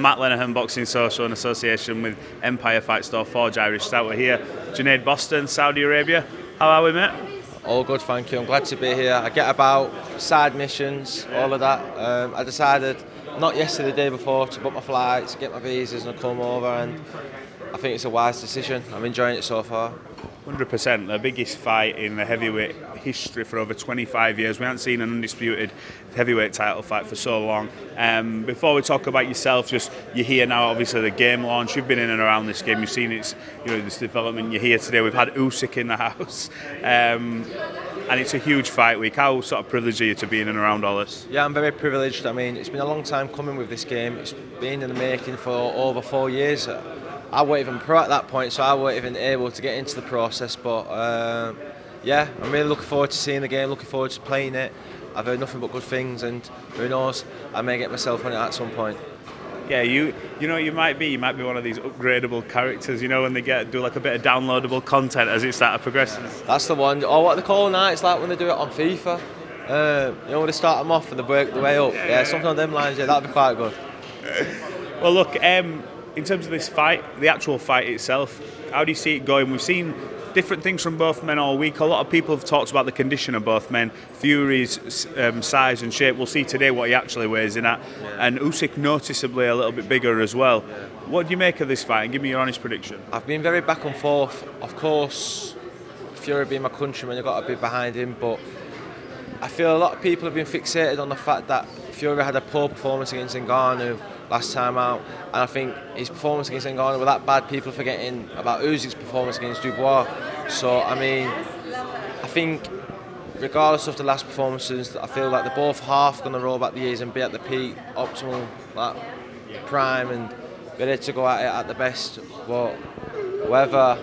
Matt Lenihan, Boxing Social in association with Empire Fight Store, Forged Irish Stout. We're here. Junaid Bostan, Saudi Arabia. How are we, mate? All good, thank you. I'm glad to be here. I get about side missions, all of that. I decided, not yesterday, the day before, to book my flights, get my visas and come over, and I think it's a wise decision. I'm enjoying it so far. 100%. The biggest fight in the heavyweight history for over 25 years. We haven't seen an undisputed heavyweight title fight for so long. Before we talk about yourself, just you're here now. Obviously, the game launch. You've been in and around this game. You've seen its, this development. You're here today. We've had Usyk in the house, and it's a huge fight week. How sort of privileged are you to be in and around all this? Yeah, I'm very privileged. I mean, it's been a long time coming with this game. It's been in the making for over 4 years. I wasn't even pro at that point, so I wasn't even able to get into the process. But yeah, I'm really looking forward to seeing the game, looking forward to playing it. I've heard nothing but good things, and who knows, I may get myself on it at some point. Yeah, you might be one of these upgradable characters, when they do like a bit of downloadable content as it starts progressing. That's the one. Or what they call now, it's like when they do it on FIFA. When they start them off and they work the way up. Yeah, something on them lines, yeah, that'd be quite good. Well, look, in terms of this fight, the actual fight itself, how do you see it going? We've seen different things from both men all week. A lot of people have talked about the condition of both men. Fury's size and shape. We'll see today what he actually weighs in at. Yeah. And Usyk noticeably a little bit bigger as well. Yeah. What do you make of this fight? And give me your honest prediction. I've been very back and forth. Of course, Fury being my countryman, you've got to be behind him. But I feel a lot of people have been fixated on the fact that Fury had a poor performance against Ngannou last time out, and I think his performance against Ngannou was that bad, people are forgetting about Usyk's performance against Dubois. So I mean, I think regardless of the last performances, I feel like they're both half going to roll back the years and be at the peak, optimal, prime, and be ready to go at it at the best. But whether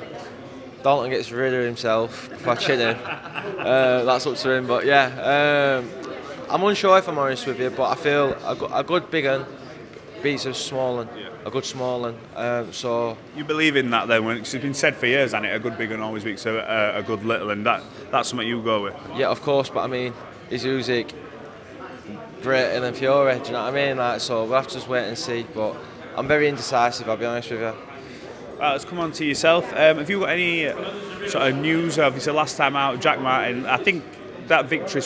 Dalton gets rid of himself before chinning, that's up to him. But yeah, I'm unsure if I'm honest with you, but I feel a good big un beats a small one, a good small one. So you believe in that then? When it's been said for years, and a good big one always beats a good little, and that's something you go with. Yeah, of course. But I mean, is Usyk greater than Fury? Do you know what I mean? So we'll have to just wait and see. But I'm very indecisive. I'll be honest with you. Right, let's come on to yourself. Have you got any sort of news? Obviously, last time out, Jack Martin. I think that victory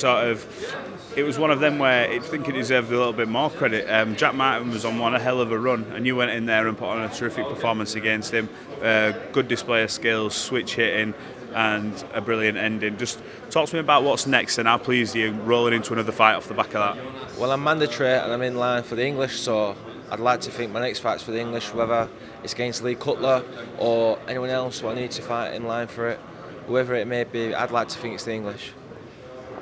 it was one of them where I think it deserved a little bit more credit. Jack Martin was on one hell of a run, and you went in there and put on a terrific performance against him. Good display of skills, switch hitting, and a brilliant ending. Just talk to me about what's next and how pleased you're rolling into another fight off the back of that. Well, I'm mandatory and I'm in line for the English, so I'd like to think my next fight's for the English, whether it's against Lee Cutler or anyone else who I need to fight in line for it. Whoever it may be, I'd like to think it's the English.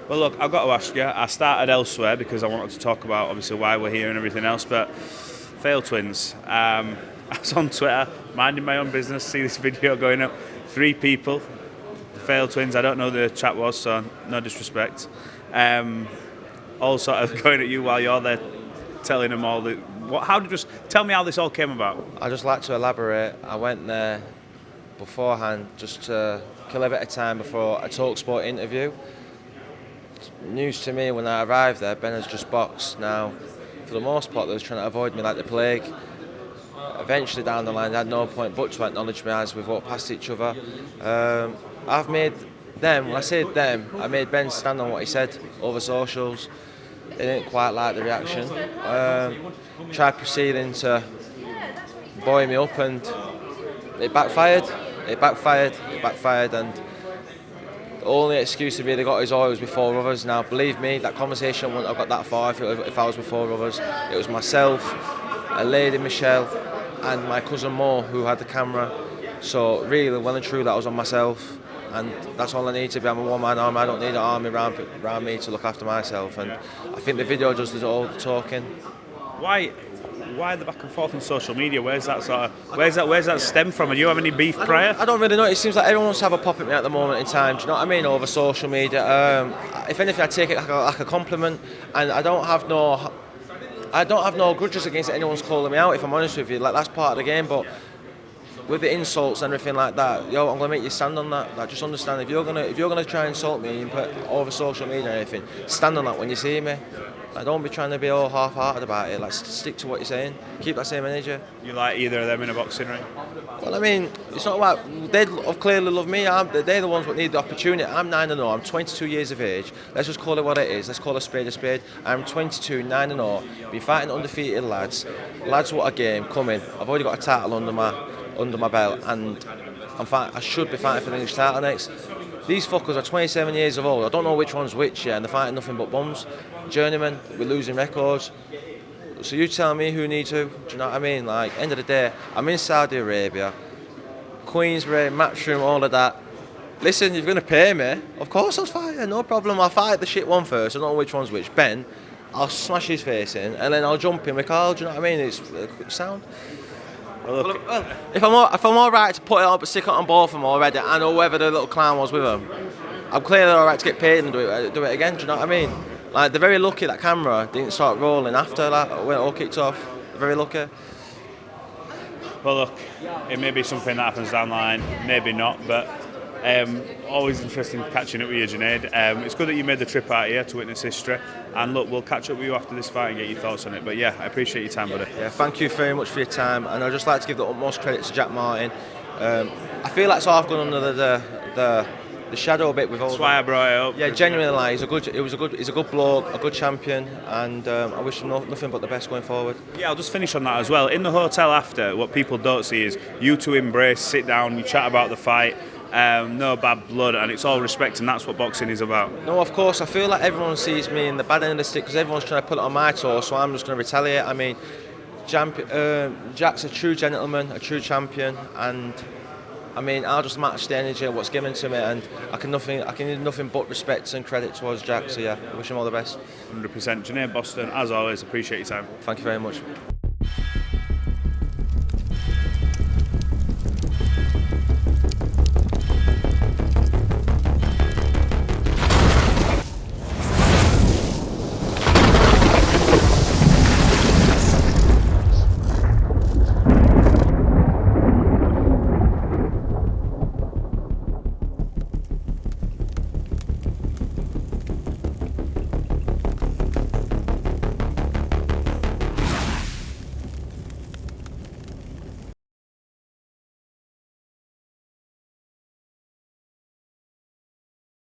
Well, look, I've got to ask you, I started elsewhere because I wanted to talk about, obviously, why we're here and everything else, but Fail Twins. I was on Twitter, minding my own business, see this video going up. 3 people, Fail Twins, I don't know who the chat was, so no disrespect. All sort of going at you while you're there, telling them all just tell me how this all came about. I'd just like to elaborate. I went there beforehand just to kill a bit of time before a TalkSport interview. News to me when I arrived there, Ben has just boxed. Now, for the most part, they was trying to avoid me like the plague. Eventually, down the line, I had no point but to acknowledge me as we've walked past each other. I've made them, when I say them, I made Ben stand on what he said over socials. They didn't quite like the reaction. Tried proceeding to buoy me up, and it backfired, and the only excuse to be they got is I was before others. Now, believe me, that conversation wouldn't have got that far if I was before others. It was myself, a lady, Michelle, and my cousin Mo who had the camera. So really, well and true, that was on myself. And that's all I need to be. I'm a one-man army. I don't need an army around me to look after myself. And I think the video does all the talking. Why the back and forth on social media? Where's that stem from? Do you have any beef prior? I don't really know. It seems like everyone wants to have a pop at me at the moment in time. Do you know what I mean? Over social media. If anything, I take it like a compliment, and I don't have no grudges against anyone's calling me out. If I'm honest with you, like that's part of the game. But with the insults and everything like that, I'm gonna make you stand on that. Like, just understand, if you're gonna try and insult me and put over social media or anything, stand on that when you see me. Like, don't be trying to be all half-hearted about it. Like, stick to what you're saying. Keep that same energy. You like either of them in a boxing ring? Well, I mean, it's not about they clearly love me. They're the ones that need the opportunity. I'm 9-0. I'm 22 years of age. Let's just call it what it is. Let's call a spade a spade. I'm 22, 9-0. Been fighting undefeated lads. Lads, what a game coming. I've already got a title under my belt, and I should be fighting for the English title next. These fuckers are 27 years of old. I don't know which one's which, yeah, and they're fighting nothing but bums. Journeyman, we're losing records. So you tell me who needs who. Do you know what I mean? Like, end of the day, I'm in Saudi Arabia, Queensbury, Matchroom, all of that. Listen, you're going to pay me. Of course I'll fight you, no problem. I'll fight the shit one first. I don't know which one's which. Ben, I'll smash his face in, and then I'll jump in with Carl. Do you know what I mean? It's sound. Well, if I'm all right to put it up, stick it on both of them already, I know whether the little clown was with them. I'm clearly all right to get paid and do it again. Do you know what I mean? Like, they're very lucky that camera didn't start rolling after that when it all kicked off. They're very lucky. Well, look, it may be something that happens down the line, maybe not, but always interesting catching up with you, Junaid. It's good that you made the trip out here to witness history, and look, we'll catch up with you after this fight and get your thoughts on it. But yeah, I appreciate your time, buddy. Yeah, thank you very much for your time, and I'd just like to give the utmost credit to Jack Martin. I feel like I've gone under the shadow a bit with all. That's why I brought it up. Yeah, genuinely, like, he's a good bloke, a good champion, and I wish him nothing but the best going forward. Yeah, I'll just finish on that as well. In the hotel after, what people don't see is you two embrace, sit down, you chat about the fight. No bad blood, and it's all respect, and that's what boxing is about. No, of course, I feel like everyone sees me in the bad end of the stick because everyone's trying to put it on my toes, so I'm just going to retaliate. I mean, Jack's a true gentleman, a true champion, and I mean, I'll just match the energy of what's given to me, and I can need nothing but respect and credit towards Jack. So yeah, I wish him all the best. 100%. Junaid Bostan, as always, appreciate your time. Thank you very much.